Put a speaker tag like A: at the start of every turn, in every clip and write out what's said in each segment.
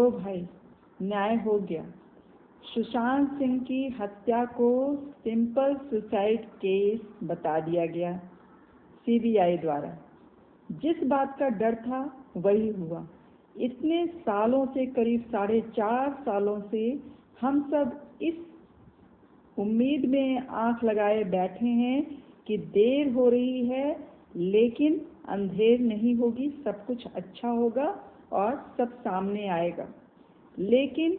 A: लो भाई, न्याय हो गया। सुशांत सिंह की हत्या को सिंपल सुसाइड केस बता दिया गया सीबीआई द्वारा। जिस बात का डर था वही हुआ। इतने सालों से, करीब 4.5 सालों से हम सब इस उम्मीद में आंख लगाए बैठे हैं कि देर हो रही है लेकिन अंधेर नहीं होगी, सब कुछ अच्छा होगा और सब सामने आएगा। लेकिन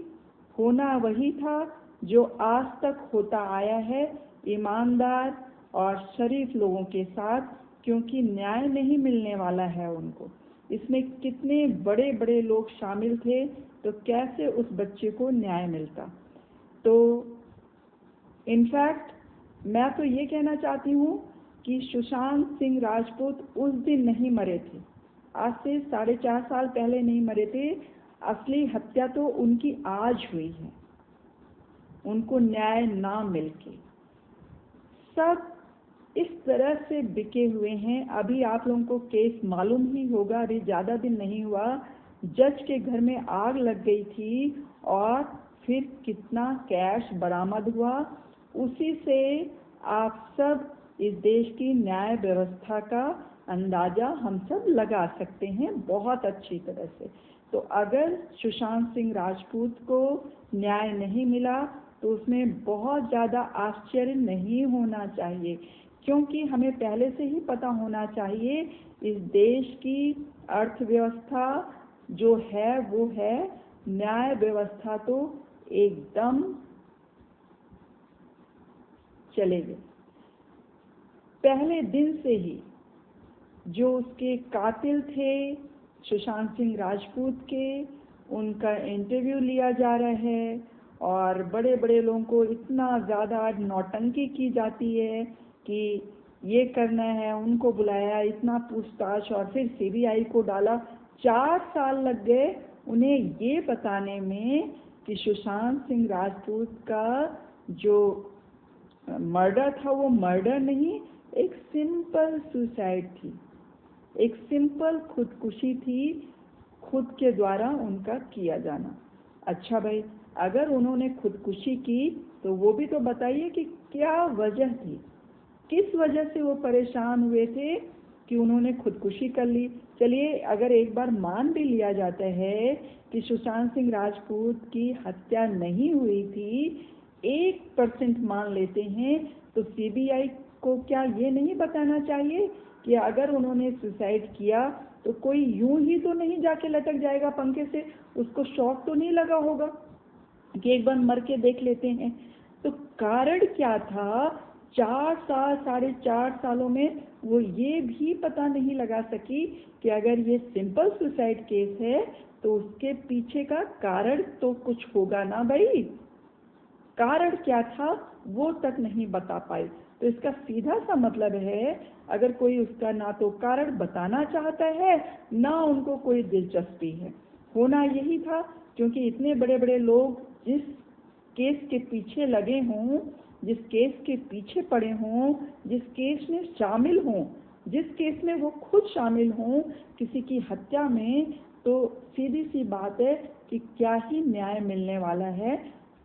A: होना वही था जो आज तक होता आया है, ईमानदार और शरीफ लोगों के साथ, क्योंकि न्याय नहीं मिलने वाला है उनको। इसमें कितने बड़े बड़े लोग शामिल थे, तो कैसे उस बच्चे को न्याय मिलता। तो इनफैक्ट मैं तो ये कहना चाहती हूँ कि सुशांत सिंह राजपूत उस दिन नहीं मरे थे, आज से 4.5 साल पहले नहीं मरे थे। असली हत्या तो उनकी आज हुई है, उनको न्याय ना मिलके। सब इस तरह से बिके हुए हैं। अभी आप लोगों को केस मालूम ही होगा, अभी ज़्यादा दिन नहीं हुआ, जज के घर में आग लग गई थी और फिर कितना कैश बरामद हुआ। उसी से आप सब इस देश की न्याय व्यवस्था का अंदाज़ा हम सब लगा सकते हैं बहुत अच्छी तरह से। तो अगर सुशांत सिंह राजपूत को न्याय नहीं मिला तो उसमें बहुत ज़्यादा आश्चर्य नहीं होना चाहिए, क्योंकि हमें पहले से ही पता होना चाहिए इस देश की अर्थव्यवस्था जो है वो है, न्याय व्यवस्था तो एकदम चले गए। पहले दिन से ही जो उसके कातिल थे सुशांत सिंह राजपूत के, उनका इंटरव्यू लिया जा रहा है और बड़े बड़े लोगों को इतना ज़्यादा नौटंकी की जाती है कि ये करना है, उनको बुलाया, इतना पूछताछ और फिर सीबीआई को डाला। 4 साल लग गए उन्हें ये बताने में कि सुशांत सिंह राजपूत का जो मर्डर था वो मर्डर नहीं, एक सिंपल सुसाइड थी, एक सिंपल खुदकुशी थी, खुद के द्वारा उनका किया जाना। अच्छा भाई, अगर उन्होंने खुदकुशी की तो वो भी तो बताइए कि क्या वजह थी, किस वजह से वो परेशान हुए थे कि उन्होंने खुदकुशी कर ली। चलिए अगर एक बार मान भी लिया जाता है कि सुशांत सिंह राजपूत की हत्या नहीं हुई थी, 1% मान लेते हैं, तो सीबीआई को क्या ये नहीं बताना चाहिए कि अगर उन्होंने सुसाइड किया तो कोई यूं ही तो नहीं जाके लटक जाएगा पंखे से, उसको शॉक तो नहीं लगा होगा कि एक बार मर के देख लेते हैं। तो कारण क्या था, 4 साल, 4.5 सालों में वो ये भी पता नहीं लगा सकी कि अगर ये सिंपल सुसाइड केस है तो उसके पीछे का कारण तो कुछ होगा ना भाई। कारण क्या था वो तक नहीं बता पाई। तो इसका सीधा सा मतलब है, अगर कोई उसका ना तो कारण बताना चाहता है ना उनको कोई दिलचस्पी है। होना यही था, क्योंकि इतने बड़े बड़े लोग जिस केस के पीछे लगे हों, जिस केस के पीछे पड़े हों, जिस केस में शामिल हों, जिस केस में वो खुद शामिल हों किसी की हत्या में, तो सीधी सी बात है कि क्या ही न्याय मिलने वाला है,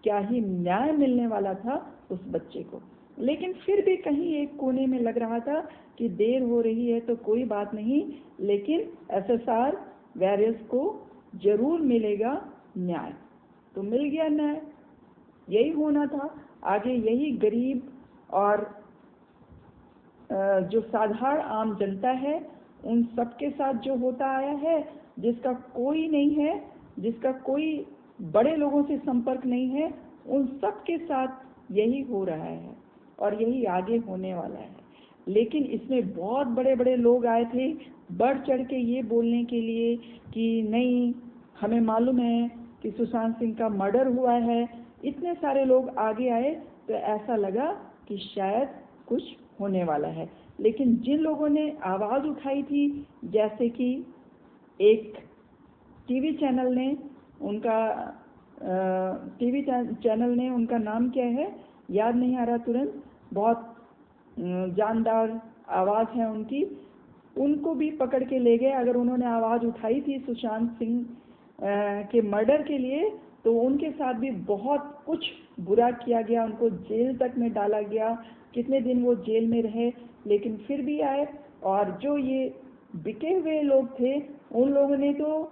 A: क्या ही न्याय मिलने वाला था उस बच्चे को। लेकिन फिर भी कहीं एक कोने में लग रहा था कि देर हो रही है तो कोई बात नहीं, लेकिन एसएसआर वॉरियर्स को जरूर मिलेगा न्याय। तो मिल गया न्याय, यही होना था। आगे यही गरीब और जो साधारण आम जनता है उन सबके साथ जो होता आया है, जिसका कोई नहीं है, जिसका कोई बड़े लोगों से संपर्क नहीं है, उन सबके साथ यही हो रहा है और यही आगे होने वाला है। लेकिन इसमें बहुत बड़े बड़े लोग आए थे बढ़ चढ़ के ये बोलने के लिए कि नहीं, हमें मालूम है कि सुशांत सिंह का मर्डर हुआ है। इतने सारे लोग आगे आए तो ऐसा लगा कि शायद कुछ होने वाला है। लेकिन जिन लोगों ने आवाज़ उठाई थी, जैसे कि एक टीवी चैनल ने, उनका टीवी चैनल ने, उनका नाम क्या है याद नहीं आ रहा तुरंत, बहुत जानदार आवाज़ है उनकी, उनको भी पकड़ के ले गए। अगर उन्होंने आवाज़ उठाई थी सुशांत सिंह के मर्डर के लिए, तो उनके साथ भी बहुत कुछ बुरा किया गया, उनको जेल तक में डाला गया, कितने दिन वो जेल में रहे, लेकिन फिर भी आए। और जो ये बिके हुए लोग थे, उन लोगों ने तो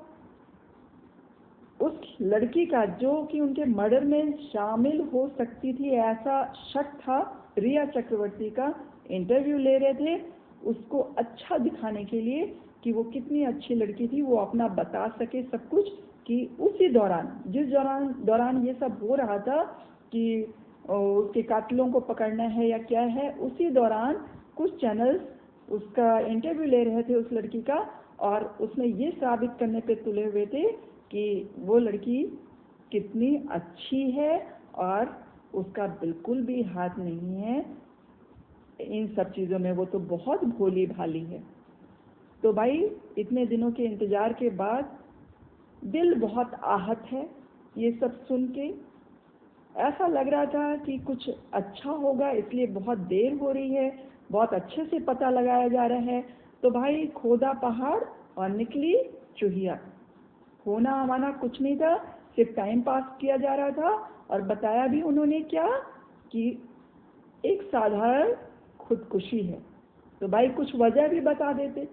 A: उस लड़की का, जो कि उनके मर्डर में शामिल हो सकती थी ऐसा शक था, रिया चक्रवर्ती का इंटरव्यू ले रहे थे, उसको अच्छा दिखाने के लिए कि वो कितनी अच्छी लड़की थी, वो अपना बता सके सब कुछ, कि उसी दौरान, जिस दौरान ये सब हो रहा था कि उसके कातिलों को पकड़ना है या क्या है, उसी दौरान कुछ चैनल्स उसका इंटरव्यू ले रहे थे उस लड़की का, और उसमें ये साबित करने पे तुले हुए थे कि वो लड़की कितनी अच्छी है और उसका बिल्कुल भी हाथ नहीं है इन सब चीज़ों में, वो तो बहुत भोली भाली है। तो भाई इतने दिनों के इंतज़ार के बाद दिल बहुत आहत है ये सब सुन के। ऐसा लग रहा था कि कुछ अच्छा होगा, इसलिए बहुत देर हो रही है, बहुत अच्छे से पता लगाया जा रहा है। तो भाई खोदा पहाड़ और निकली चूहिया, होना हमारा कुछ नहीं था, सिर्फ टाइम पास किया जा रहा था। और बताया भी उन्होंने क्या, कि एक साधारण खुदकुशी है। तो भाई कुछ वजह भी बता देते,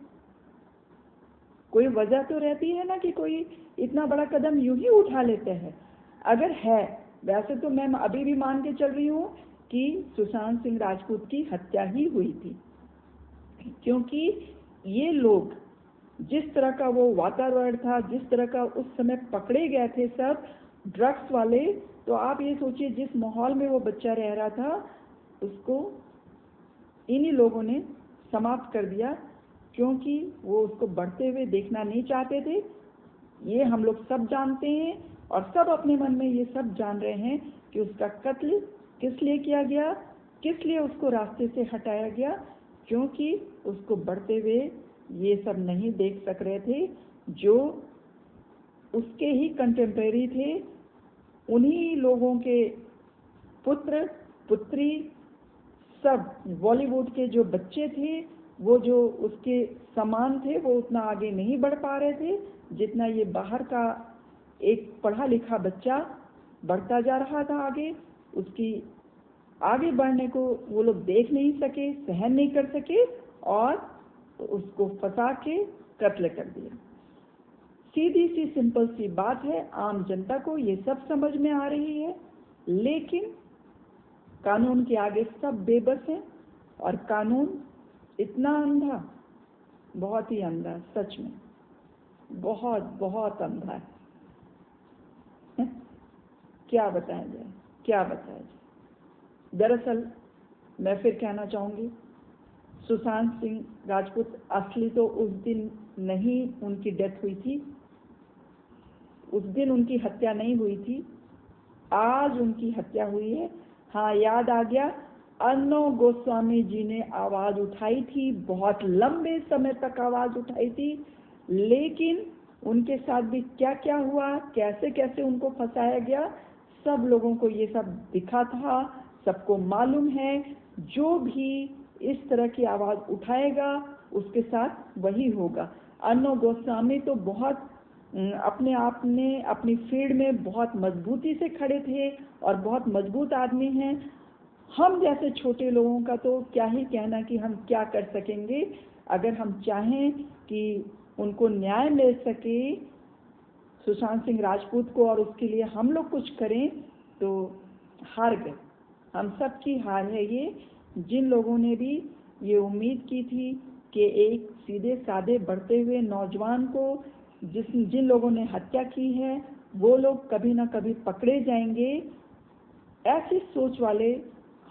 A: कोई वजह तो रहती है ना कि कोई इतना बड़ा कदम यूं ही उठा लेते हैं। अगर है, वैसे तो मैं अभी भी मान के चल रही हूँ कि सुशांत सिंह राजपूत की हत्या ही हुई थी, क्योंकि ये लोग, जिस तरह का वो वातावरण था, जिस तरह का उस समय पकड़े गए थे सब ड्रग्स वाले, तो आप ये सोचिए जिस माहौल में वो बच्चा रह रहा था, उसको इन्हीं लोगों ने समाप्त कर दिया, क्योंकि वो उसको बढ़ते हुए देखना नहीं चाहते थे। ये हम लोग सब जानते हैं और सब अपने मन में ये सब जान रहे हैं कि उसका कत्ल किस लिए किया गया, किस लिए उसको रास्ते से हटाया गया, क्योंकि उसको बढ़ते हुए ये सब नहीं देख सक रहे थे। जो उसके ही कंटेम्प्रेरी थे, उन्हीं लोगों के पुत्र पुत्री, सब बॉलीवुड के जो बच्चे थे, वो जो उसके समान थे, वो उतना आगे नहीं बढ़ पा रहे थे जितना ये बाहर का एक पढ़ा लिखा बच्चा बढ़ता जा रहा था आगे। उसकी आगे बढ़ने को वो लोग देख नहीं सके, सहन नहीं कर सके, और उसको फंसा के कत्ल कर दिया। सीधी सी सिंपल सी बात है, आम जनता को ये सब समझ में आ रही है, लेकिन कानून के आगे सब बेबस हैं। और कानून इतना अंधा, बहुत ही अंधा, सच में बहुत बहुत अंधा है। क्या बताया जाए, क्या बताया जाए। दरअसल मैं फिर कहना चाहूँगी, सुशांत सिंह राजपूत असली तो उस दिन नहीं उनकी डेथ हुई थी, उस दिन उनकी हत्या नहीं हुई थी, आज उनकी हत्या हुई है। हाँ, याद आ गया, अर्णव गोस्वामी जी ने आवाज़ उठाई थी, बहुत लंबे समय तक आवाज़ उठाई थी, लेकिन उनके साथ भी क्या क्या हुआ, कैसे कैसे उनको फंसाया गया, सब लोगों को ये सब दिखा था, सबको मालूम है। जो भी इस तरह की आवाज़ उठाएगा उसके साथ वही होगा। अर्णव गोस्वामी तो बहुत अपने आप में, अपनी फील्ड में बहुत मजबूती से खड़े थे और बहुत मजबूत आदमी हैं। हम जैसे छोटे लोगों का तो क्या ही कहना कि हम क्या कर सकेंगे। अगर हम चाहें कि उनको न्याय मिल सके, सुशांत सिंह राजपूत को, और उसके लिए हम लोग कुछ करें, तो हार गए। हम सब की हार है ये। जिन लोगों ने भी ये उम्मीद की थी कि एक सीधे साधे बढ़ते हुए नौजवान को जिन लोगों ने हत्या की है, वो लोग कभी ना कभी पकड़े जाएंगे, ऐसी सोच वाले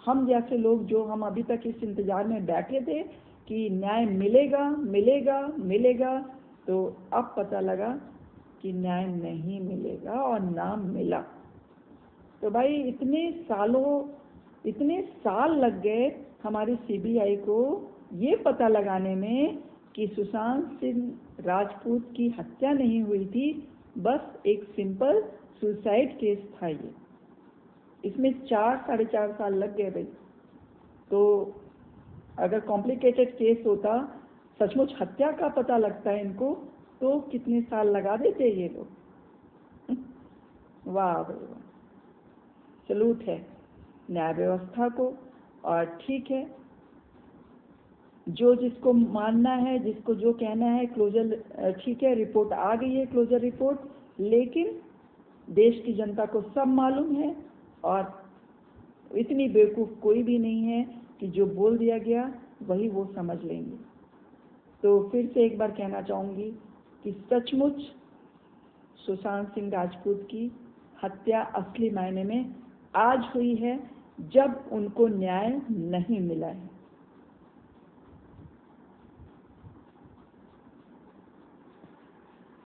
A: हम जैसे लोग, जो हम अभी तक इस इंतजार में बैठे थे कि न्याय मिलेगा मिलेगा मिलेगा, तो अब पता लगा कि न्याय नहीं मिलेगा और ना मिला। तो भाई इतने साल लग गए हमारी सीबीआई को ये पता लगाने में कि सुशांत सिंह राजपूत की हत्या नहीं हुई थी, बस एक सिंपल सुसाइड केस था ये। इसमें 4-4.5 साल लग गए भाई। तो अगर कॉम्प्लिकेटेड केस होता, सचमुच हत्या का पता लगता है इनको, तो कितने साल लगा देते ये लोग। वाह भाई वाह, सलूट है न्याय व्यवस्था को। और ठीक है, जो जिसको मानना है, जिसको जो कहना है, क्लोजर ठीक है, रिपोर्ट आ गई है, क्लोजर रिपोर्ट, लेकिन देश की जनता को सब मालूम है और इतनी बेवकूफ़ कोई भी नहीं है कि जो बोल दिया गया वही वो समझ लेंगे। तो फिर से एक बार कहना चाहूँगी कि सचमुच सुशांत सिंह राजपूत की हत्या असली मायने में आज हुई है, जब उनको न्याय नहीं मिला है।